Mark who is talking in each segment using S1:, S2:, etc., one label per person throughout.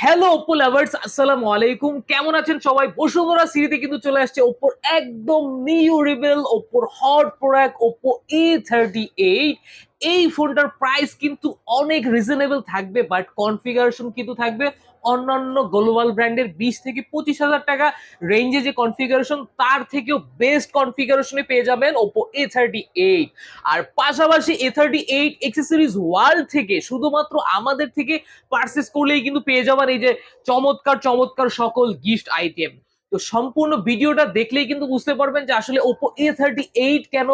S1: Hello Oppo lovers, আসসালামু আলাইকুম। কেমন আছেন সবাই? বসুন্ধরা সিরিতে কিন্তু চলে আসছে ওপ্পোর একদম নিউ রিবেল, ওপ্পোর হট প্রোডাক্ট ওপ্পো A38। এই ফোনটার প্রাইস কিন্তু অনেক রিজনেবল থাকবে, বাট কনফিগারেশন কিন্তু থাকবে অন্যান্য গ্লোবাল ব্র্যান্ডের 20 থেকে 25 হাজার টাকা রেঞ্জে যে কনফিগারেশন, তার থেকেও বেস্ট কনফিগারেশনে পেয়ে যাবেন ওপ্পো A38। আর পাশাপাশি A38 এক্সেসরিজ ওয়ার্ল্ড থেকে শুধুমাত্র আমাদের থেকে পারচেজ করলেই কিন্তু পেয়ে যাবেন এই যে চমৎকার চমৎকার সকল গিফট আইটেম। তো সম্পূর্ণ ভিডিওটা দেখলেই কিন্তু বুঝতে পারবেন যে আসলে Oppo A38 কেন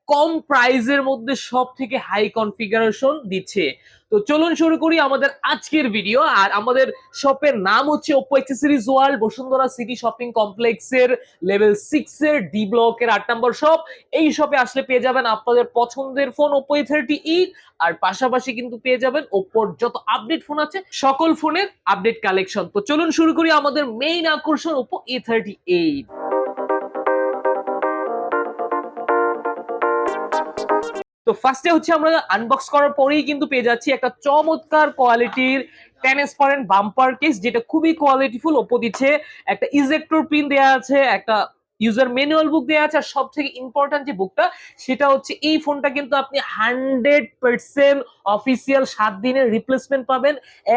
S1: কম প্রাইজের মধ্যে সব থেকে হাই কনফিগারেশন দিচ্ছে। তো চলুন শুরু করি আমাদের আজকের ভিডিও। আর আমাদের শপের নাম হচ্ছে Oppo accessories world, Bashundhara city shopping কমপ্লেক্সের লেভেল 6 এর ডি ব্লকের 8 নম্বর শপ। এই শপে আসলে পেয়ে যাবেন আপনাদের পছন্দের ফোন Oppo A38, আর পাশাপাশি কিন্তু পেয়ে যাবেন ওপ্পোর যত আপডেট ফোন আছে সকল ফোনের আপডেট কালেকশন। তো চলুন শুরু করি আমাদের মেইন আকর্ষণ Oppo A38। তো ফার্স্টে হচ্ছে আমরা আনবক্স করার পরেই কিন্তু পেয়ে যাচ্ছি একটা চমৎকার কোয়ালিটির ট্রান্সপারেন্ট বাম্পার কেস, যেটা খুবই কোয়ালিটিফুল। ওপ্পো দিচ্ছে একটা ইজেক্টর পিন দেয়া আছে, একটা ইউজার ম্যানুয়াল বুক দেয়া আছে, আর সব থেকে ইম্পর্টেন্ট যে বুকটা সেটা হচ্ছে এই ফোনটা কিন্তু আপনি 100% অফিসিয়াল 7 দিনের রিপ্লেসমেন্ট পাবেন,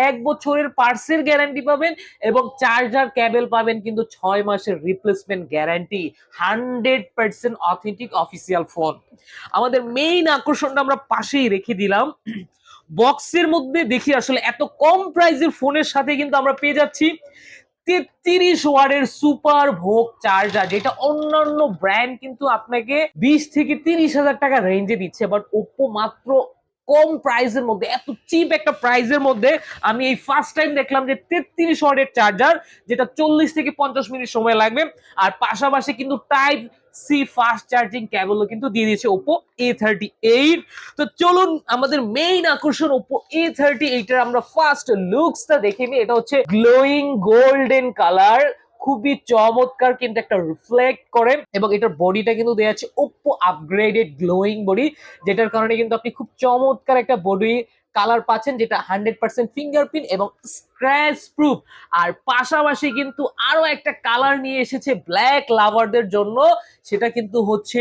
S1: 1 বছরের পার্সের গ্যারান্টি পাবেন, এবং চার্জার কেবল পাবেন কিন্তু 6 মাসের replacement guarantee. 100% authentic official phone. আমাদের মেইন আকর্ষণটা আমরা পাশেই রেখে দিলাম। বক্সের মধ্যে দেখি আসলে এত কম প্রাইসের ফোনের সাথে কিন্তু আমরা পেয়ে যাচ্ছি 33 ওয়াটের সুপার ভোগ চার্জার, যেটা অন্যান্য ব্র্যান্ড কিন্তু আপনাকে 20 থেকে 30 হাজার টাকা রেঞ্জে দিচ্ছে, বাট ওপ্পো মাত্র কম প্রাইসের মধ্যে, এত চিপ একটা প্রাইসের মধ্যে আমি এই ফার্স্ট টাইম দেখলাম যে 33 ওয়াটের চার্জার, যেটা 40 থেকে 50 মিনিট সময় লাগবে। আর পাশাপাশি কিন্তু টাইপ সি ফাস্ট চার্জিং কেবলও কিন্তু দিয়ে দিয়েছে ওপ্পো A38। তো চলুন আমাদের মেইন আকর্ষণ Oppo A38 এর আমরা ফার্স্ট লুকসটা দেখে নিই। এটা হচ্ছে গ্লোয়িং গোল্ডেন কালার, খুবই চমৎকার কিন্তু একটা রিফ্লেক্ট করে, এবং এটার বডিটা কিন্তু দেয়া আছে Oppo আপগ্রেডেড গ্লোয়িং বডি, যেটার কারণে কিন্তু আপনি খুব চমৎকার একটা বডি কালার পাচ্ছেন, যেটা 100% ফিঙ্গারপ্রিন্ট এবং স্ক্র্যাচ প্রুফ। আর পাশাপাশি কিন্তু আরো একটা কালার নিয়ে এসেছে ব্ল্যাক লাভারদের জন্য, সেটা কিন্তু হচ্ছে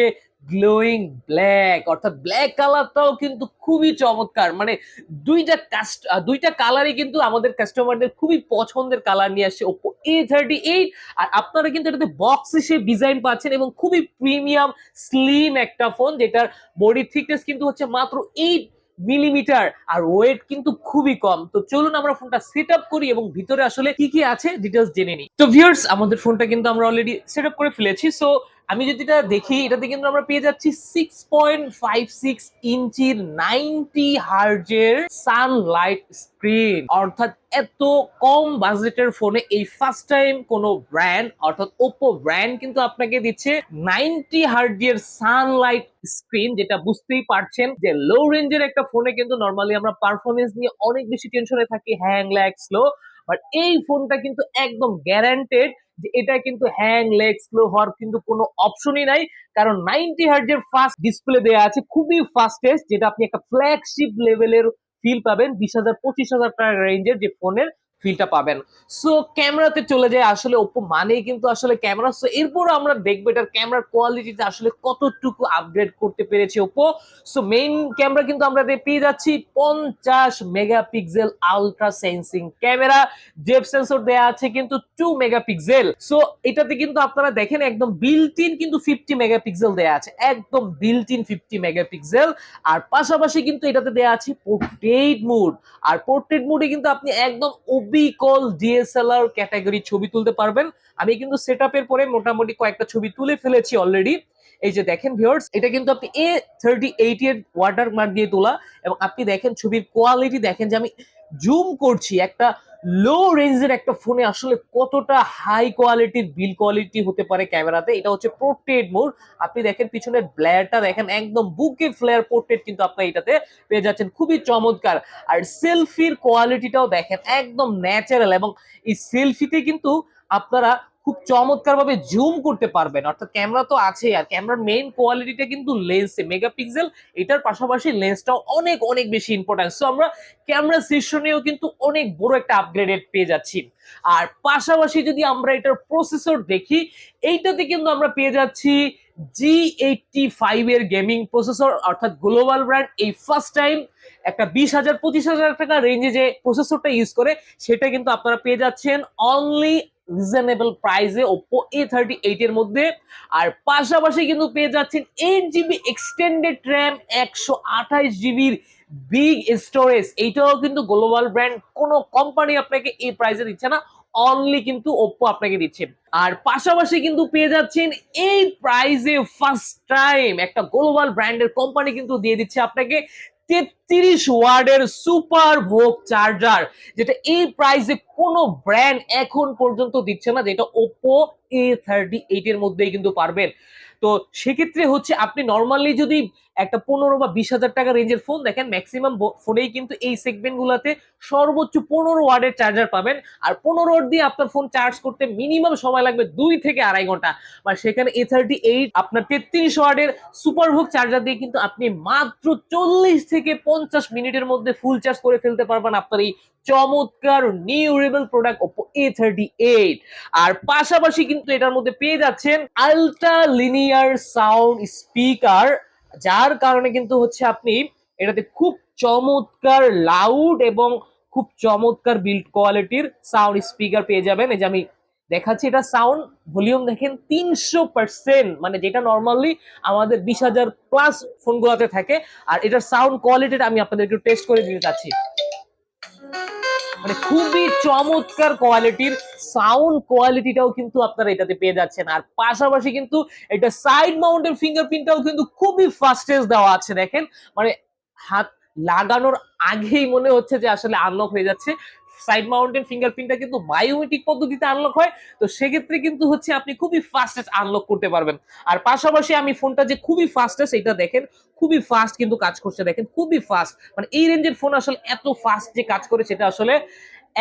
S1: গ্লোয়িং ব্ল্যাক, অর্থাৎ ব্ল্যাক কালারটাও কিন্তু খুবই চমৎকার। মানে দুইটা কালারই কিন্তু আমাদের কাস্টমারদের খুবই পছন্দের কালার নিয়ে আসছে Oppo A38। আর আপনারা কিন্তু এটাতে বক্স হিসেবে ডিজাইন পাচ্ছেন, এবং খুবই প্রিমিয়াম স্লিম একটা ফোন, যেটার বডি থিকনেস কিন্তু হচ্ছে মাত্র 8 মিলিমিটার, আর ওয়েট কিন্তু খুবই কম। তো চলুন আমরা ফোনটা সেট আপ করি এবং ভিতরে আসলে কি কি আছে ডিটেলস জেনে নিই। তো ভিউয়ার্স, আমাদের ফোনটা কিন্তু আমরা অলরেডি সেট আপ করে ফেলেছি। সো আমি যদি এটা দেখি, এটাতে কিন্তু আমরা পেয়ে যাচ্ছি 6.56 ইঞ্চির 90 হার্জের সানলাইট স্ক্রিন, অর্থাৎ এত কম বাজেটের ফোনে এই ফার্স্ট টাইম কোনো ব্র্যান্ড অর্থাৎ ওপ্পো ব্র্যান্ড কিন্তু আপনাকে দিচ্ছে 90 হার্জের সানলাইট স্ক্রিন, যেটা বুঝতেই পারছেন যে লো রেঞ্জের একটা ফোনে কিন্তু নরমালি আমরা পারফরমেন্স নিয়ে অনেক বেশি টেনশনে থাকি, হ্যাং ল্যাগ স্লো। বাট এই ফোনটা কিন্তু একদম গ্যারান্টেড যে এটা কিন্তু হ্যাং লেগ স্লো হওয়ার কিন্তু কোনো অপশনই নাই, কারণ 90 হার্জের ফাস্ট ডিসপ্লে দেয়া আছে, খুবই ফাস্টেস্ট, যেটা আপনি একটা ফ্ল্যাগশিপ লেভেলের ফিল পাবেন 20,000-25,000 টাকা রেঞ্জের যে ফোনের ফিলটা পাবেন। সো ক্যামেরাতে চলে যায়, আসলে ওপ্পো মানেই কিন্তু আসলে ক্যামেরা। সো এরপর আমরা দেখবো এটার ক্যামেরার কোয়ালিটিতে আসলে কতটুকু আপগ্রেড করতে পেরেছে ওপ্পো। সো মেইন ক্যামেরা কিন্তু আমরা পেয়ে যাচ্ছি 50 megapixel ultra sensing camera, depth sensor দেয়া আছে কিন্তু 2 মেগাপিক্সেল। সো এটাতে কিন্তু আপনারা দেখেন একদম বিল্ট ইন কিন্তু 50 মেগাপিক্সেল দেয়া আছে, একদম বিল্ট ইন 50 মেগাপিক্সেল। আর পাশাপাশি কিন্তু এটাতে দেয়া আছে পোর্ট্রেট মোড, আর পোর্ট্রেট মোডে কিন্তু আপনি একদম অবিকল ডিএসএলআর ক্যাটাগরি ছবি তুলতে পারবেন। আমি কিন্তু সেটআপের পরে মোটামুটি কয়েকটা ছবি তুলে ফেলেছি অলরেডি। এই যে দেখেন ভিউয়ার্স, এটা কিন্তু আপনি A38 এর ওয়াটারমার্ক দিয়ে তোলা, এবং আপনি দেখেন ছবির কোয়ালিটি দেখেন, যে আমি জুম করছি, একটা লো রেঞ্জের একটা ফোনে আসলে কতটা হাই কোয়ালিটির বিল কোয়ালিটি হতে পারে ক্যামেরাতে। এটা হচ্ছে পোর্ট্রেট মোড। আপনি দেখেন পিছনের ব্লেয়ারটা দেখেন, একদম বুকে ফ্লেয়ার পোর্ট্রেট কিন্তু আপনি এটাতে পেয়ে যাচ্ছেন, খুবই চমৎকার। আর সেলফির কোয়ালিটিটাও দেখেন একদম ন্যাচারাল, এবং এই সেলফিতে কিন্তু আপনারা খুব চমৎকার ভাবে জুম করতে পারবেন, অর্থাৎ ক্যামেরা তো আছে, আর ক্যামেরার মেইন কোয়ালিটিটা কিন্তু লেন্সে মেগাপিক্সেল, এটার পাশাপাশি লেন্সটাও অনেক অনেক বেশি ইম্পর্টেন্ট। সো আমরা ক্যামেরা সেকশনেও কিন্তু অনেক বড় একটা আপগ্রেডেড পেয়ে যাচ্ছি। আর পাশাপাশি যদি আমরা এটার প্রসেসর দেখি, এইটাতে কিন্তু আমরা পেয়ে যাচ্ছি G85 এর গেমিং প্রসেসর, অর্থাৎ গ্লোবাল ব্র্যান্ড এই ফার্স্ট টাইম একটা 20,000-25,000 টাকা রেঞ্জে যে প্রসেসরটা ইউজ করে সেটা কিন্তু আপনারা পেয়ে যাচ্ছেন অনলি রিজনেবল প্রাইসে Oppo A38 এর মধ্যে। আর পাশাপাশি কিন্তু পেয়ে যাচ্ছেন 8GB extended RAM, 128GB big storage. এইটাও কিন্তু গ্লোবাল ব্র্যান্ড কোনো কোম্পানি আপনাকে এই প্রাইসে দিচ্ছে না, অনলি কিন্তু Oppo আপনাকে দিচ্ছে। আর পাশাপাশি কিন্তু পেয়ে যাচ্ছেন এই প্রাইসে ফার্স্ট টাইম একটা গ্লোবাল ব্র্যান্ডের কোম্পানি কিন্তু দিয়ে দিচ্ছে আপনাকে 33 ওয়াটের সুপার ভোগ চার্জার, যেটা এই প্রাইসে কোনো ব্র্যান্ড এখন পর্যন্ত দিচ্ছে না, যেটা Oppo A38 এর মধ্যেই কিন্তু পারবেন। তো সেক্ষেত্রে হচ্ছে আপনি নর্মালি যদি একটা 15 বা 20,000 টাকা রেঞ্জের ফোন দেখেন, ম্যাক্সিমাম ফোনেই কিন্তু এই সেগমেন্ট গুলাতে সর্বোচ্চ 15 ওয়াটের চার্জার পাবেন। আর 15 ওয়াট দিয়ে আপনার ফোন চার্জ করতে মিনিমাম সময় লাগবে 2 থেকে আড়াই ঘন্টা। আর সেখানে A38 আপনার 33 ওয়াটের সুপার ভোগ চার্জার দিয়ে কিন্তু আপনি মাত্র 40 থেকে 50 মিনিটের মধ্যে ফুল চার্জ করে ফেলতে পারবেন আপনার এই চমৎকার নিউরেবল প্রোডাক্ট Oppo A38। আর পাশাপাশি কিন্তু এটার মধ্যে পেয়ে যাচ্ছেন আলট্রা লিনিয়ার সাউন্ড স্পিকার, যার কারণে কিন্তু হচ্ছে আপনি এটাতে খুব চমৎকার লাউড এবং খুব চমৎকার বিল্ড কোয়ালিটির সাউন্ড স্পিকার পেয়ে যাবেন। এই যে আমি দেখাচ্ছি, এটা সাউন্ড ভলিউম দেখেন 300%, মানে যেটা নর্মালি আমাদের 20,000 প্লাস ফোনগুলোতে থাকে। আর এটার সাউন্ড কোয়ালিটিটা আমি আপনাদের একটু টেস্ট করে দিতে চাচ্ছি, মানে খুবই চমৎকার কোয়ালিটির সাউন্ড কোয়ালিটিটাও কিন্তু আপনারা এটাতে পেয়ে যাচ্ছেন। আর পাশাপাশি কিন্তু এটা সাইড মাউন্টেড ফিঙ্গারপ্রিন্টটাও কিন্তু খুবই ফাস্টেস্ট দেওয়া আছে, দেখেন মানে হাত লাগানোর আগেই মনে হচ্ছে যে আসলে আনলক হয়ে যাচ্ছে। সাইড মাউন্টেড ফিঙ্গারপ্রিন্টটা কিন্তু বায়োমেট্রিক পদ্ধতিতে আনলক হয়, তো সেক্ষেত্রে কিন্তু হচ্ছে আপনি খুবই ফাস্টেস্ট আনলক করতে পারবেন। আর পাশাপাশি আমি ফোনটা যে খুবই ফাস্টেস্ট এটা দেখেন, খুবই ফাস্ট কিন্তু কাজ করছে, দেখেন খুবই ফাস্ট, মানে এই রেঞ্জের ফোন আসলে এত ফাস্ট যে কাজ করে সেটা আসলে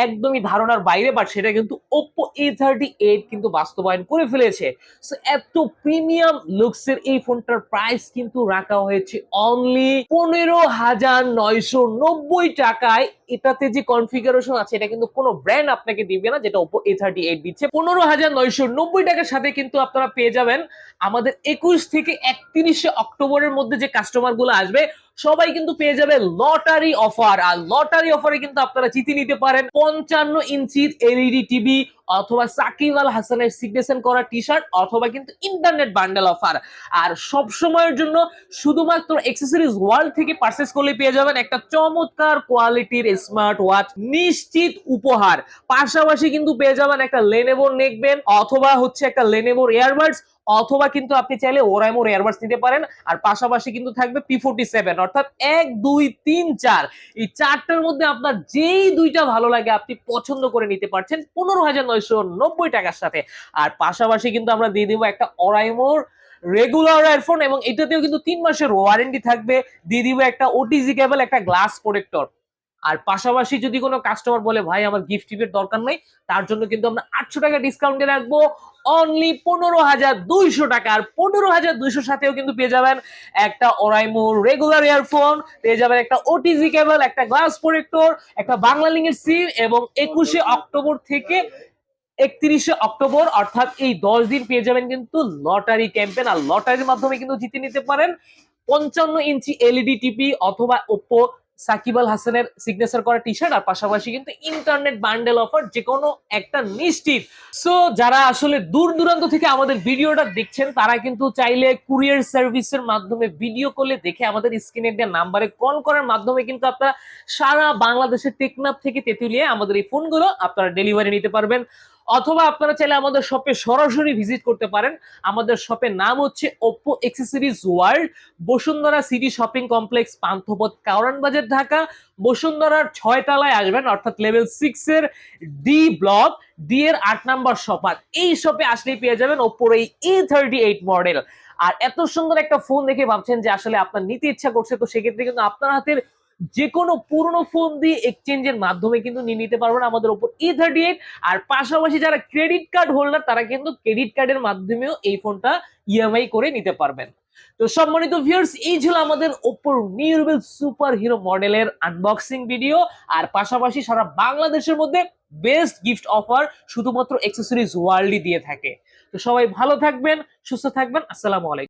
S1: একদমই ধারণার বাইরে, বাট সেটা কিন্তু Oppo A38 কিন্তু বাস্তবায়ন করে ফেলেছে। সো এত প্রিমিয়াম লুকসের এই ফোনটার প্রাইস কিন্তু রাখা হয়েছে অনলি 15,990 টাকায়। এটাতে যে কনফিগারেশন আছে এটা কিন্তু কোনো ব্র্যান্ড আপনাকে দিবে না, যেটা Oppo A38 দিচ্ছে। 15,990 টাকার সাথে কিন্তু আপনারা পেয়ে যাবেন আমাদের 21 থেকে 31 অক্টোবরের মধ্যে যে কাস্টমার গুলো আসবে সবাই কিন্তু পেয়ে যাবে লটারি অফার। আর লটারি অফারে কিন্তু আপনারা জিতে নিতে পারেন 55 ইঞ্চির এলইডি টিভি, অথবা সাকিব আল হাসানের সিগনেচার করা টি শার্ট, অথবা কিন্তু ইন্টারনেট বান্ডেল অফার। আর সব সময়ের জন্য শুধুমাত্র অ্যাক্সেসরিজ ওয়ার্ল্ড থেকে পারচেজ করলে পেয়ে যাবেন একটা চমৎকার কোয়ালিটির স্মার্ট ওয়াচ নিশ্চিত উপহার। পাশাপাশি কিন্তু পেয়ে যাবেন একটা লেনোভোর নেকব্যান্ড, অথবা হচ্ছে একটা লেনোভোর এয়ারবাডস, অথবা কিন্তু আপনি চাইলে ওরাইমোর এয়ারবাডস নিতে পারেন। আর পাশাপাশি কিন্তু থাকবে P47, অর্থাৎ 1 2 3 4, এই চারটার মধ্যে আপনার যেই দুইটা ভালো লাগে আপনি পছন্দ করে নিতে পারছেন 15,990 টাকার সাথে। আর পাশাপাশি কিন্তু আমরা দিয়ে দিব একটা ওরাইমোর রেগুলার এয়ারফোন, এবং এটাতেও কিন্তু 3 মাসের ওয়ারেন্টি থাকবে। দিয়ে দিব একটা ওটিজি কেবল, একটা গ্লাস প্রোটেক্টর। আর পাশাপাশি যদি কোনো কাস্টমার বলে ভাই আমার গিফট টিপের দরকার নাই, তার জন্য কিন্তু আমরা 800 টাকা ডিসকাউন্টে রাখবো অনলি 15,200 টাকা। আর 15,200 সাথেও কিন্তু পেয়ে যাবেন একটা ওরাইমো রেগুলার ইয়ারফোন, পেয়ে যাবেন একটা ওটিজি কেবল, একটা গ্লাস প্রোটেক্টর, একটা বাংলা লিঙ্কের সিম, এবং 21 অক্টোবর থেকে 31 অক্টোবর অর্থাৎ এই 10 দিন পেয়ে যাবেন কিন্তু লটারি ক্যাম্পেইন। আর লটারির মাধ্যমে কিন্তু জিতে নিতে পারেন 55 ইঞ্চি এলইডি টিভি, অথবা Oppo সাকিব আল হাসানের সিগনেচার করা টি শার্ট, আর পাশাপাশি কিন্তু ইন্টারনেট বান্ডেল অফার যে কোনো একটা নিশ্চিত। সো যারা আসলে দূর দূরান্ত থেকে আমাদের ভিডিওটা দেখছেন তারা কিন্তু চাইলে কুরিয়ার সার্ভিসের মাধ্যমে ভিডিও কলে দেখে আমাদের স্ক্রিনে দেওয়া নাম্বারে কল করার মাধ্যমে কিন্তু আপনারা সারা বাংলাদেশের টেকনাফ থেকে তেতুলিয়া আমাদের এই ফোনগুলো আপনারা ডেলিভারি নিতে পারবেন। অথবা আপনারা চাইলে আমাদের শপে সরাসরি ভিজিট করতে পারেন। আমাদের শপের নাম হচ্ছে Oppo accessories world, Bashundhara city shopping complex, Panthapath, Karwan বাজার, ঢাকা। বসুন্ধরার 6 তলায় আসবেন, অর্থাৎ লেভেল 6 এর ডি ব্লক, ডি এর 8 নাম্বার শপ। আর এই শপে আসলেই পেয়ে যাবেন Oppo এই A38 মডেল। আর এত সুন্দর একটা ফোন দেখে ভাবছেন যে আসলে আপনার নিতে ইচ্ছা করছে, তো সেক্ষেত্রে কিন্তু আপনার হাতের যে কোনো পুরনো ফোন দিয়ে এক্সচেঞ্জের মাধ্যমে কিন্তু নিয়ে নিতে পারবেন আমাদের Oppo A38। আর পাশাপাশি যারা ক্রেডিট কার্ড হোল্ডার তারা কিন্তু ক্রেডিট কার্ডের মাধ্যমেও এই ফোনটা ইএমআই করে নিতে পারবেন। তো সম্মানিত ভিউয়ার্স, এই ছিল আমাদের Oppoর নিউরেবল সুপার হিরো মডেলের আনবক্সিং ভিডিও। আর পাশাপাশি সারা বাংলাদেশের মধ্যে বেস্ট গিফট অফার শুধুমাত্র অ্যাক্সেসরিজ ওয়ার্ল্ডই দিয়ে থাকে। তো সবাই ভালো থাকবেন, সুস্থ থাকবেন। আসসালামু আলাইকুম।